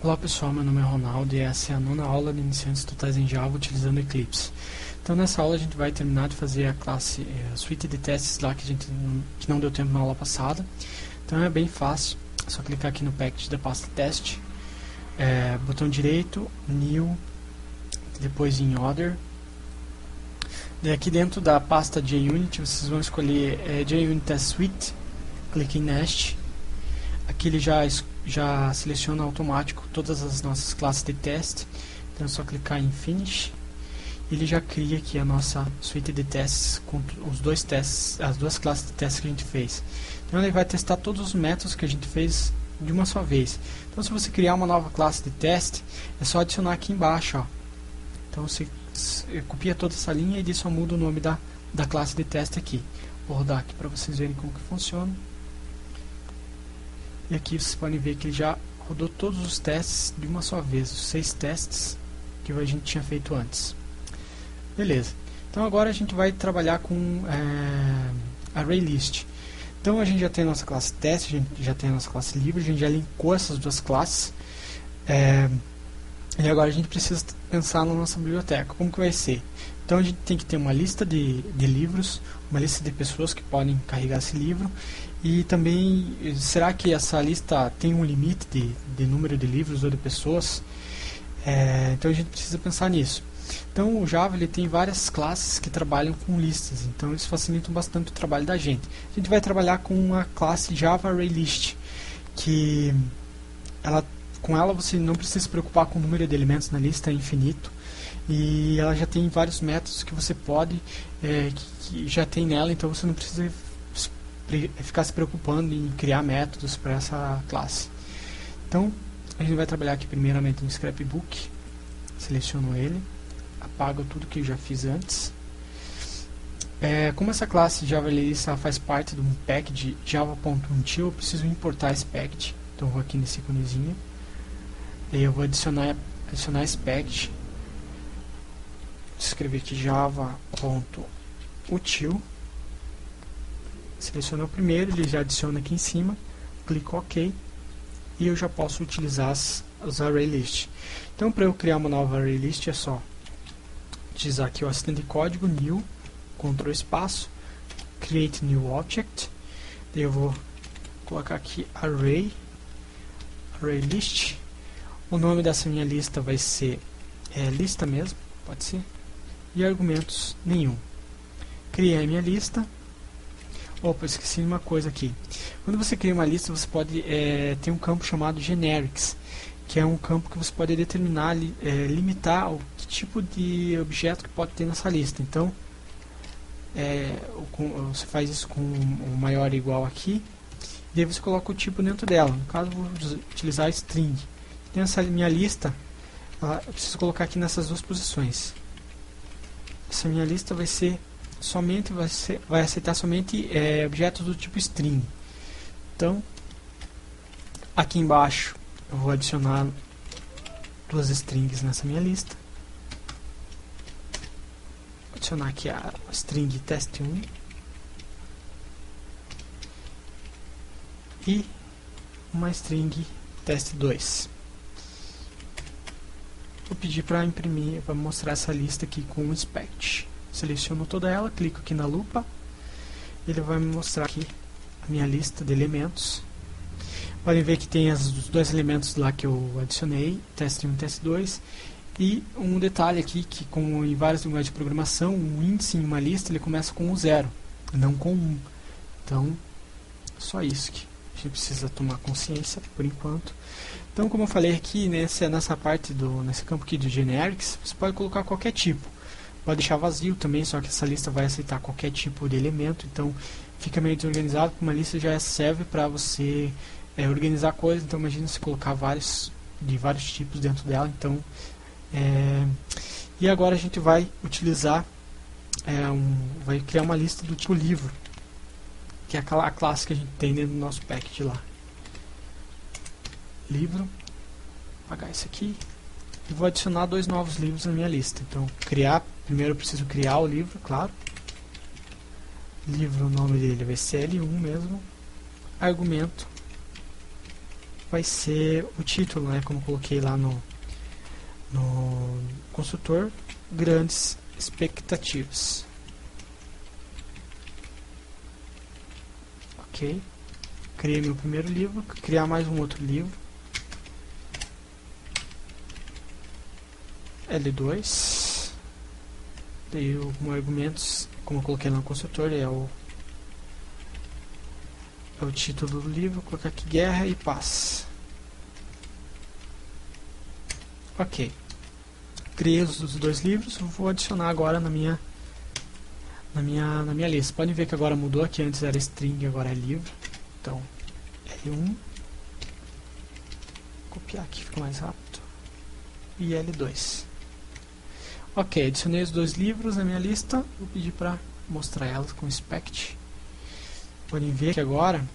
Olá pessoal, meu nome é Ronaldo e essa é a 9ª aula de iniciantes totais em Java utilizando Eclipse. Então nessa aula a gente vai terminar de fazer a classe, a suite de testes lá que não deu tempo na aula passada. Então é bem fácil, é só clicar aqui no package da pasta teste, botão direito, new, depois em order. E aqui dentro da pasta JUnit vocês vão escolher JUnit Test Suite, clique em Nest. Aqui ele já seleciona automático todas as nossas classes de teste, então é só clicar em Finish. Ele já cria aqui a nossa suite de testes com os dois testes, as duas classes de testes que a gente fez. Então ele vai testar todos os métodos que a gente fez de uma só vez. Então se você criar uma nova classe de teste, é só adicionar aqui embaixo, ó. Então você copia toda essa linha e só muda o nome da classe de teste aqui. Vou rodar aqui para vocês verem como que funciona. E aqui vocês podem ver que ele já rodou todos os testes de uma só vez, os 6 testes que a gente tinha feito antes. Beleza. Então agora a gente vai trabalhar com ArrayList. Então a gente já tem a nossa classe teste, a gente já tem a nossa classe livre, a gente já linkou essas duas classes. E agora a gente precisa pensar na nossa biblioteca. Como que vai ser? Então a gente tem que ter uma lista de livros, uma lista de pessoas que podem carregar esse livro. E também, será que essa lista tem um limite de número de livros ou de pessoas? Então a gente precisa pensar nisso. Então o Java ele tem várias classes que trabalham com listas, então eles facilitam bastante o trabalho da gente. A gente vai trabalhar com a classe Java ArrayList, que com ela você não precisa se preocupar com o número de elementos na lista, é infinito. E ela já tem vários métodos que você pode, que já tem nela, então você não precisa ficar se preocupando em criar métodos para essa classe. Então a gente vai trabalhar aqui primeiramente no scrapbook, seleciono ele, apago tudo que eu já fiz antes. Como essa classe JavaList faz parte de um package java.util, eu preciso importar esse package. Então eu vou aqui nesse íconezinho e eu vou adicionar esse package. Vou escrever aqui java.util. Seleciono o primeiro, ele já adiciona aqui em cima, clico OK e eu já posso utilizar os ArrayList. Então para eu criar uma nova ArrayList é só utilizar aqui o assistente de código new, Ctrl espaço, create new object. Daí eu vou colocar aqui ArrayList. O nome dessa minha lista vai ser lista mesmo, pode ser, e argumentos nenhum. Criei a minha lista. Opa, esqueci de uma coisa aqui. Quando você cria uma lista, você pode ter um campo chamado Generics, que é um campo que você pode determinar, limitar o que tipo de objeto que pode ter nessa lista. Então, você faz isso com o maior igual aqui, e daí você coloca o tipo dentro dela. No caso, eu vou utilizar string. Então, essa minha lista, eu preciso colocar aqui nessas duas posições. Essa minha lista vai aceitar somente objetos do tipo string. Então, aqui embaixo eu vou adicionar duas strings nessa minha lista. Vou adicionar aqui a string test1 e uma string test2. Vou pedir para imprimir, para mostrar essa lista aqui com o inspect. Seleciono toda ela, clico aqui na lupa, ele vai me mostrar aqui a minha lista de elementos. Podem ver que tem os dois elementos lá que eu adicionei, test1 e test2, e um detalhe aqui, que como em várias linguagens de programação, um índice em uma lista ele começa com 0, não com 1. Então, só isso que a gente precisa tomar consciência por enquanto. Então, como eu falei aqui, nessa parte nesse campo aqui de generics, você pode colocar qualquer tipo. Pode deixar vazio também, só que essa lista vai aceitar qualquer tipo de elemento, então fica meio desorganizado, porque uma lista já serve para você organizar coisas. Então imagina se colocar vários tipos dentro dela. Então, e agora a gente vai utilizar, vai criar uma lista do tipo livro, que é a classe que a gente tem dentro do nosso package lá. Livro, vou apagar isso aqui. E vou adicionar 2 novos livros na minha lista. Então, primeiro eu preciso criar o livro, claro. Livro, o nome dele vai ser L1 mesmo. Argumento vai ser o título, né? Como eu coloquei lá no construtor, grandes expectativas. Ok. Criei meu primeiro livro, criar mais um outro livro. L2. Daí como argumentos, como eu coloquei lá no construtor, é o título do livro, vou colocar aqui Guerra e Paz. Ok. Criei os dois livros, vou adicionar agora na minha lista. Podem ver que agora mudou, aqui antes era string, agora é livro. Então, L1. Vou copiar aqui, fica mais rápido. E L2. Ok, adicionei os dois livros na minha lista. Vou pedir para mostrar elas com inspect. Podem ver que agora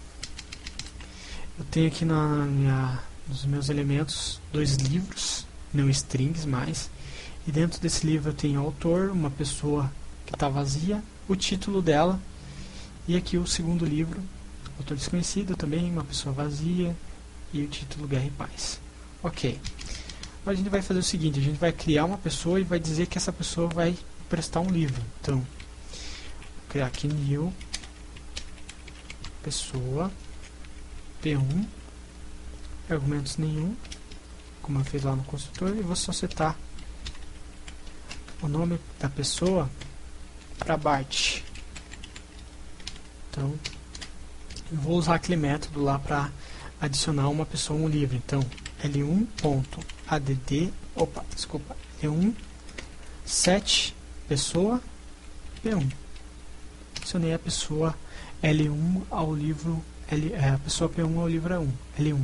eu tenho aqui nos meus elementos dois livros, não strings mais. E dentro desse livro eu tenho autor, uma pessoa que está vazia, o título dela. E aqui o segundo livro, autor desconhecido também, uma pessoa vazia. E o título Guerra e Paz. Ok. Agora a gente vai fazer o seguinte, a gente vai criar uma pessoa e vai dizer que essa pessoa vai prestar um livro. Então, vou criar aqui new pessoa P1, argumentos nenhum, como eu fiz lá no construtor, e vou só setar o nome da pessoa para Bart. Então, eu vou usar aquele método lá para adicionar uma pessoa a um livro. Então, L1.add, L1 set pessoa P1. Adicionei a pessoa L1 ao livro, a pessoa P1 ao livro L1.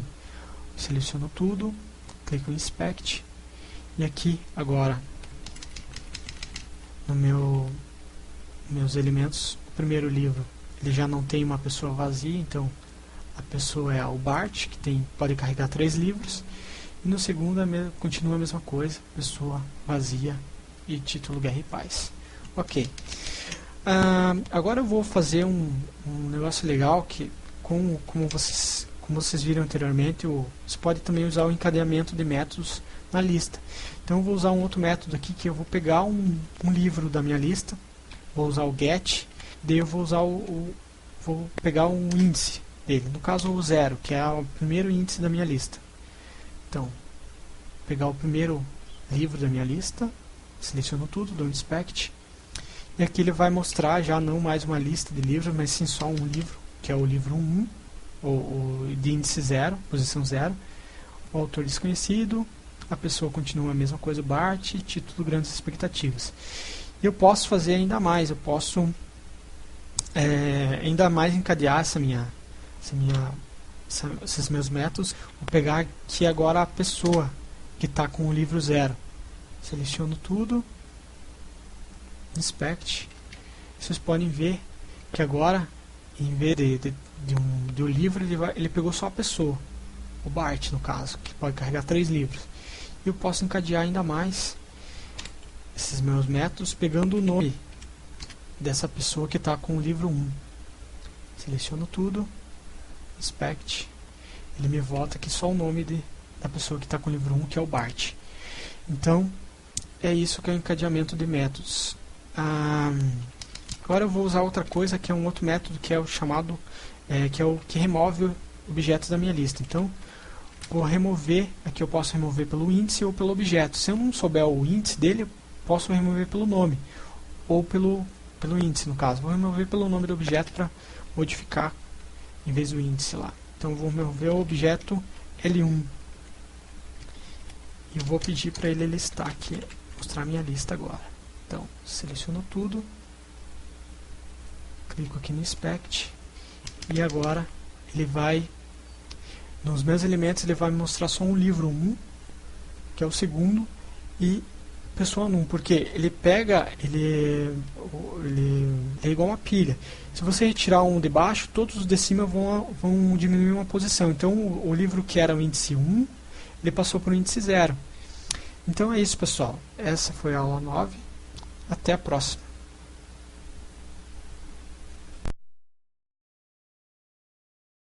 Seleciono tudo, clico em Inspect, e aqui agora no meus elementos, o primeiro livro ele já não tem uma pessoa vazia, então a pessoa é o Bart, que pode carregar 3 livros, e no segundo continua a mesma coisa, pessoa vazia e título Guerra e Paz. Ok. Agora eu vou fazer um negócio legal que, como vocês viram anteriormente, você pode também usar o encadeamento de métodos na lista. Então eu vou usar um outro método aqui, que eu vou pegar um livro da minha lista, vou usar o get, daí eu vou usar vou pegar um índice dele, no caso o 0, que é o primeiro índice da minha lista. Então, pegar o primeiro livro da minha lista, seleciono tudo, dou um inspect, e aqui ele vai mostrar já não mais uma lista de livros, mas sim só um livro, que é o livro 1, ou de índice 0, posição 0, o autor desconhecido, a pessoa continua a mesma coisa, Bart, título Grandes Expectativas. E eu posso fazer ainda mais, eu posso ainda mais encadear esses meus métodos. Vou pegar aqui agora a pessoa que está com o livro 0. Seleciono tudo, inspect. Vocês podem ver que agora, em vez de um livro, ele pegou só a pessoa, o Bart no caso, que pode carregar 3 livros. E eu posso encadear ainda mais esses meus métodos pegando o nome dessa pessoa que está com o livro 1. Seleciono tudo, inspect, ele me volta aqui só o nome da pessoa que está com o livro 1, que é o Bart. Então, é isso que é o encadeamento de métodos. Agora eu vou usar outra coisa, que é um outro método, que é o chamado, que é o que remove objetos da minha lista. Então, vou remover, aqui eu posso remover pelo índice ou pelo objeto. Se eu não souber o índice dele, eu posso remover pelo nome, ou pelo índice no caso. Vou remover pelo nome do objeto para modificar em vez do índice lá. Então vou remover o objeto L1 e vou pedir para ele listar aqui, mostrar a minha lista agora. Então seleciono tudo, clico aqui no inspect, e agora ele vai, nos meus elementos, ele vai me mostrar só um livro 1, que é o segundo, e pessoa 1, porque ele pega, ele é igual uma pilha. Se você retirar um de baixo, todos os de cima vão diminuir uma posição. Então o livro que era o índice 1, ele passou para o índice 0. Então é isso, pessoal. Essa foi a aula 9. Até a próxima.